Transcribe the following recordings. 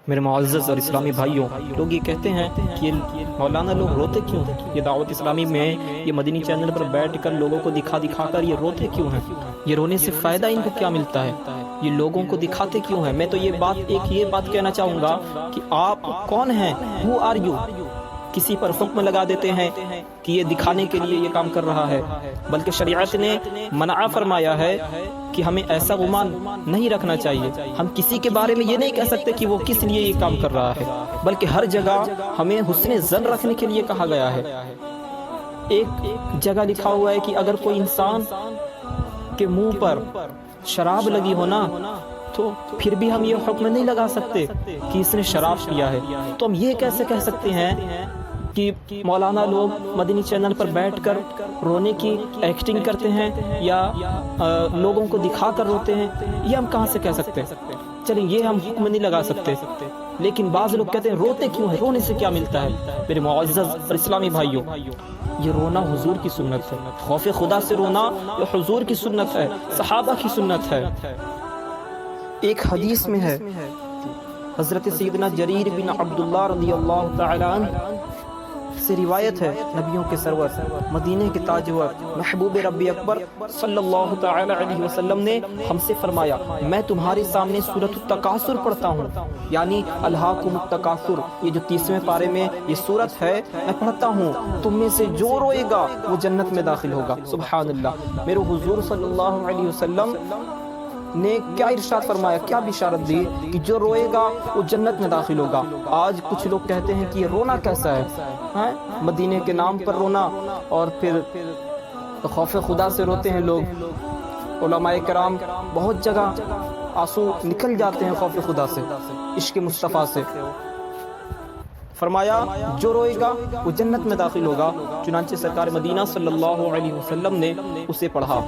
میرے معزز اور اسلامی بھائیوں، لوگ یہ کہتے ہیں کہ مولانا لوگ روتے کیوں ہیں؟ یہ دعوت اسلامی میں یہ مدنی چینل پر بیٹھ کر لوگوں کو دکھا کر یہ روتے کیوں ہیں؟ یہ رونے سے فائدہ ان کو کیا ملتا ہے؟ یہ لوگوں کو دکھاتے کیوں ہیں؟ میں تو یہ بات کہنا چاہوں گا کہ آپ کون ہیں؟ Who are you? کسی پر حکم لگا دیتے ہیں کہ یہ دکھانے کے لیے یہ کام کر رہا ہے، بلکہ شریعت نے منع فرمایا ہے کہ ہمیں ایسا گمان نہیں رکھنا چاہیے۔ ہم کسی کے بارے میں یہ نہیں کہہ سکتے کہ وہ کس لیے یہ کام کر رہا ہے، بلکہ ہر جگہ ہمیں حسن ظن رکھنے کے لیے کہا گیا ہے۔ ایک جگہ لکھا ہوا ہے کہ اگر کوئی انسان کے منہ پر شراب لگی ہو نا، تو پھر بھی ہم یہ حکم نہیں لگا سکتے کہ اس نے شراب پیا ہے۔ تو ہم یہ کیسے کہہ سکتے ہیں کہ مولانا لوگ مدنی چینل پر بیٹھ کر رونے کی ایکٹنگ کرتے ہیں یا لوگوں کو دکھا کر روتے ہیں؟ یہ ہم کہاں سے کہہ سکتے ہیں؟ چلیں، یہ ہم حکم نہیں لگا سکتے، لیکن بعض لوگ کہتے ہیں روتے کیوں ہیں؟ رونے سے کیا ملتا ہے؟ میرے معزز اور اسلامی بھائیوں، یہ رونا حضور کی سنت ہے۔ خوف خدا سے رونا یہ حضور کی سنت ہے، صحابہ کی سنت ہے۔ ایک حدیث میں ہے، حضرت سیدنا جریر بن عبداللہ رضی اللہ تعالی عنہ سے روایت ہے، نبیوں کے سرور، مدینے کے تاجور، محبوب رب اکبر صلی اللہ تعالی علیہ وسلم نے ہم سے فرمایا، میں تمہارے سامنے سورۃ التکاثر پڑھتا ہوں، یعنی الہاکم التکاثر، یہ جو 30ویں پارے میں یہ سورت ہے، میں پڑھتا ہوں، تم میں سے جو روئے گا وہ جنت میں داخل ہوگا۔ سبحان اللہ! میرے حضور صلی اللہ علیہ وسلم نے کیا ارشاد فرمایا، کیا بشارت دی کہ جو روئے گا وہ جنت میں داخل ہوگا۔ آج کچھ لوگ کہتے ہیں کہ یہ رونا کیسا ہے؟ مدینے کے نام پر رونا، اور پھر خوف خدا سے روتے ہیں لوگ۔ علماء کرام بہت جگہ آنسو نکل جاتے ہیں خوف خدا سے، عشق مصطفیٰ سے۔ فرمایا جو روئے گا وہ جنت میں داخل ہوگا، چنانچہ سرکار مدینہ صلی اللہ علیہ وسلم نے اسے پڑھا۔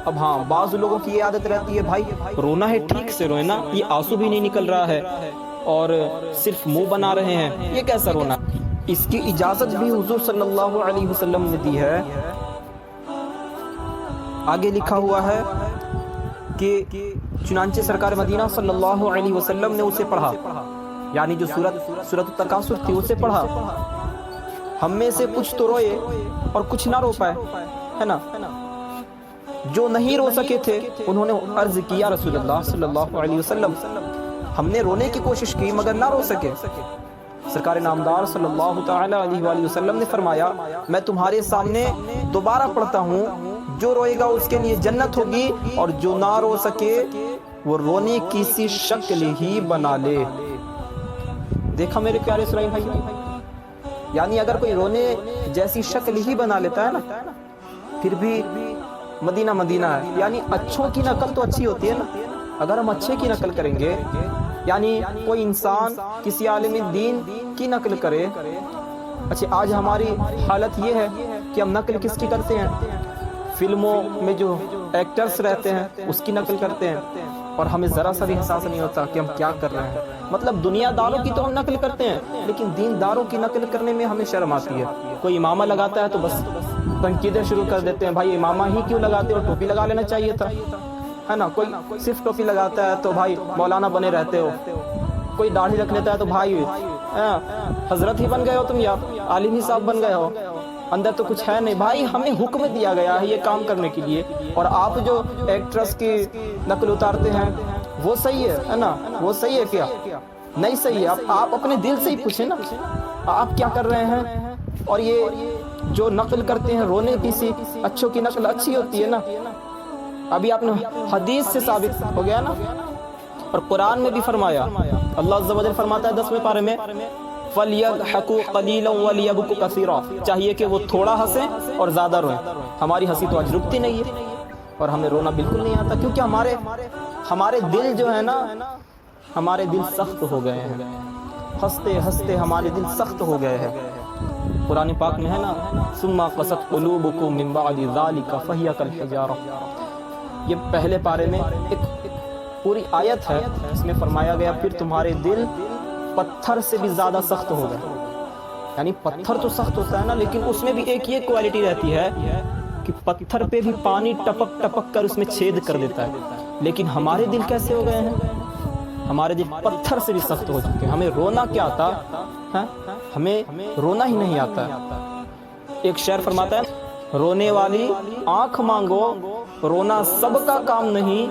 اب ہاں، بعض لوگوں کی یہ عادت رہتی ہے، بھائی رونا ہے ٹھیک سے روئے نا، یہ آنسو بھی نہیں نکل رہا ہے اور صرف منہ بنا رہے ہیں، یہ کیسا رونا؟ اس کی اجازت بھی حضور صلی اللہ علیہ وسلم نے دی ہے۔ آگے لکھا ہوا ہے کہ چنانچہ سرکار مدینہ صلی اللہ علیہ وسلم نے اسے پڑھا، یعنی جو سورۃ التکاثر تھی اسے پڑھا۔ ہم میں سے کچھ تو روئے اور کچھ نہ رو پائے، ہے نا؟ جو نہیں رو سکے تھے انہوں نے عرض کیا، رسول اللہ صلی اللہ علیہ وسلم، ہم نے رونے کی کوشش کی مگر نہ رو سکے۔ سرکار نامدار صلی اللہ تعالی علیہ وآلہ وسلم نے فرمایا، میں تمہارے سامنے دوبارہ پڑھتا ہوں، جو روئے گا اس کے لیے جنت ہوگی، اور جو نہ رو سکے وہ رونے کی سی شکل ہی بنا لے۔ دیکھا میرے پیارے اسلامی بھائی، یعنی اگر کوئی رونے جیسی شکل ہی بنا لیتا ہے نا، پھر بھی مدینہ مدینہ ہے، یعنی اچھوں کی نقل تو اچھی ہوتی ہے نا۔ اگر ہم اچھے کی نقل کریں گے، یعنی کوئی انسان کسی عالم دین کی نقل کرے، اچھا آج ہماری حالت یہ ہے کہ ہم نقل کس کی کرتے ہیں؟ فلموں میں جو ایکٹرز رہتے ہیں اس کی نقل کرتے ہیں، اور ہمیں ذرا سا بھی احساس نہیں ہوتا کہ ہم کیا کر رہے ہیں۔ مطلب دنیا داروں کی تو ہم نقل کرتے ہیں، لیکن دین داروں کی نقل کرنے میں ہمیں شرم آتی ہے۔ کوئی امامہ لگاتا ہے تو بس تنقیدیں شروع کر دیتے ہیں، بھائی امامہ ہی کیوں لگاتے ہو، ٹوپی لگا لینا چاہیے تھا، ہے نا؟ کوئی صرف ٹوپی لگاتا ہے تو بھائی مولانا بنے رہتے ہو، کوئی داڑھی رکھ لیتا ہے تو بھائی حضرت ہی بن گئے ہو تم، یا عالم ہی صاحب بن گئے ہو، اندر تو کچھ ہے نہیں۔ بھائی ہمیں حکم دیا گیا ہے یہ کام کرنے کے لیے، اور آپ جو ایکٹریس کی نقل اتارتے ہیں وہ صحیح ہے نا؟ وہ صحیح ہے کیا؟ نہیں صحیح ہے۔ آپ اپنے دل سے ہی پوچھیں نا، آپ کیا کر رہے ہیں؟ اور یہ جو نقل کرتے ہیں رونے کی سی، اچھوں کی نقل اچھی ہوتی ہے نا؟ ابھی آپ نے حدیث سے ثابت ہو گیا نا، اور قرآن میں بھی فرمایا، اللہ عز و جل فرماتا ہے 10ویں پارے میں، فَلْيَضْحَكُوا قَلِيلًا وَلْيَبْكُوا كَثِيرًا، چاہیے کہ وہ تھوڑا ہنسیں اور زیادہ روئیں۔ ہماری ہنسی تو آج رکتی نہیں ہے، اور ہمیں رونا بالکل نہیں آتا، کیونکہ ہمارے دل جو ہے نا، ہمارے دل سخت ہو گئے ہیں، ہنستے ہنستے ہمارے دل سخت ہو گئے ہیں۔ قرآن پاک میں ہے نا، ثُمَّ قَسَتْ قُلُوبُكُم مِّن بَعْدِ ذَلِكَ فَهِيَ كَالْحِجَارَةِ، یہ پہلے پارے میں ایک پوری آیت ہے، اس میں فرمایا گیا پھر تمہارے دل پتھر سے بھی زیادہ سخت ہو گئے۔ یعنی پتھر تو سخت ہوتا ہے نا، لیکن اس میں بھی ایک یہ کوالٹی رہتی ہے کہ پتھر پہ بھی پانی ٹپک ٹپک کر اس میں چھید کر دیتا ہے، لیکن ہمارے دل کیسے ہو گئے ہیں؟ ہمارے دل پتھر سے بھی سخت ہو چکے ہیں. ہمیں رونا کیا آتا ہے؟ ہمیں رونا ہی نہیں آتا ہے. ایک شعر فرماتا ہے رونے والی آنکھ مانگو رونا سب کا کام نہیں,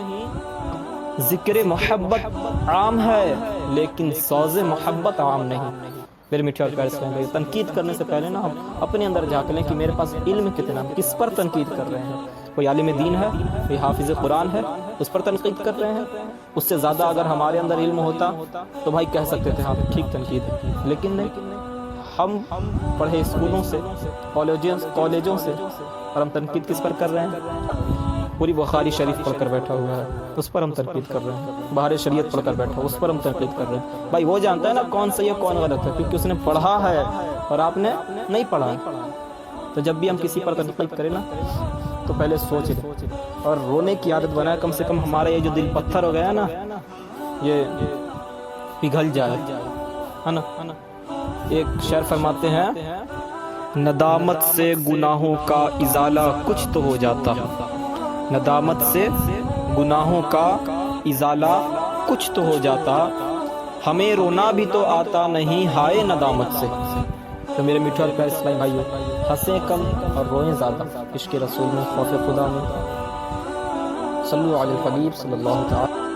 ذکر محبت عام ہے لیکن سوز محبت عام نہیں. میرے میٹھے اور پیارے اسلام بھائی, تنقید کرنے سے پہلے نا ہم اپنے اندر جھانک لیں کہ میرے پاس علم کتنا, کس پر تنقید کر رہے ہیں. کوئی عالم دین ہے, کوئی حافظ قرآن ہے, اس پر تنقید کر رہے ہیں. اس سے زیادہ اگر ہمارے اندر علم ہوتا تو بھائی کہہ سکتے تھے ہاں ٹھیک تنقید ہے, لیکن نہیں. ہم پڑھے اسکولوں سے, کالجوں سے, اور ہم تنقید کس پر کر رہے ہیں؟ پوری بخاری شریف پڑھ کر بیٹھا ہوا ہے, اس پر ہم تنقید کر رہے ہیں. بہار شریعت پڑھ کر بیٹھا, اس پر ہم تنقید کر رہے ہیں. بھائی وہ جانتا ہے نا کون صحیح ہے کون غلط ہے, کیونکہ اس نے پڑھا ہے اور آپ نے نہیں پڑھا. تو جب بھی ہم کسی پر تنقید کریں نا تو پہلے سوچ لیں اور رونے کی عادت بنائے. کم سے کم ہمارا یہ جو دل پتھر ہو گیا نا یہ پگھل جائے, ہے نا. ایک شعر فرماتے ہیں ندامت سے گناہوں کا ازالہ کچھ تو ہو جاتا, ندامت سے گناہوں کا ازالہ کچھ تو ہو جاتا, ہمیں رونا بھی تو آتا نہیں ہائے ندامت سے. تو میرے میٹھے اور پیارے اسلامی بھائیو, ہنسیں کم اور روئیں زیادہ. عشق رسول میں, خوف خدا میں, صلو علی الحبیب صلی اللہ تعالی.